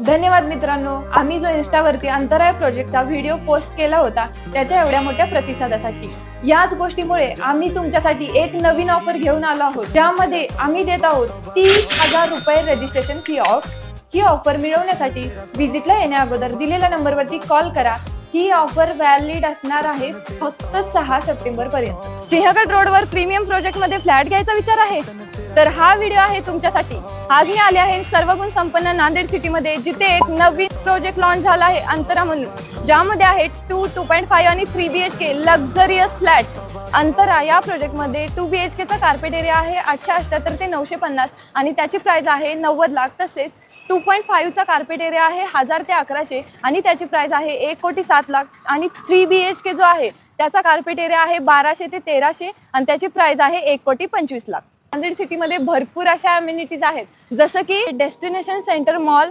धन्यवाद मित्रांनो, आम्ही जो इन्स्टावरती अंतराय प्रोजेक्टचा व्हिडिओ पोस्ट केला होता त्याच्या एवढ्या मोठ्या प्रतिसादासाठी याच गोष्टीमुळे आम्ही तुमच्यासाठी एक नवीन ऑफर घेऊन आलो आहोत, ज्यामध्ये आम्ही देत आहोत 30,000 रुपये registration fee of. He offer मिळवण्यासाठी विजिटला येण्या अगोदर दिलेल्या नंबरवरती कॉल करा। ही ऑफर व्हॅलिड असणार आहे फक्त 6 सप्टेंबर पर्यंत। सिंहगड रोडवर प्रीमियम प्रोजेक्ट मध्ये फ्लॅट घ्यायचा विचार आहे तर हा व्हिडिओ आहे तुमच्यासाठी। आज मी आले आहे सर्वगुण संपन्न नांदेड सिटी मध्ये, जिथे एक नवीन प्रोजेक्ट लॉन्च झाला आहे अंतरा म्हणून, ज्यामध्ये आहे 2.5 आणि 3 BHK लक्झरियस फ्लॅट। अंतरा या प्रोजेक्ट मध्ये 2 BHK चा कार्पेट एरिया आहे 878 ते 950 आणि त्याची प्राइस आहे 90 लाख। तसेच 2.5 चा कार्पेट एरिया आहे 1000 ते 1100 आणि त्याची प्राइस आहे 1,07,00,000 आणि 3 BHK जो आहे त्याचा कार्पेट एरिया आहे 1200 ते 1300 आणि त्याची प्राइस आहे 1,25,00,000। नांदेड सिटी मध्ये भरपूर अशा अम्युनिटीज आहेत, जसं की डेस्टिनेशन सेंटर मॉल,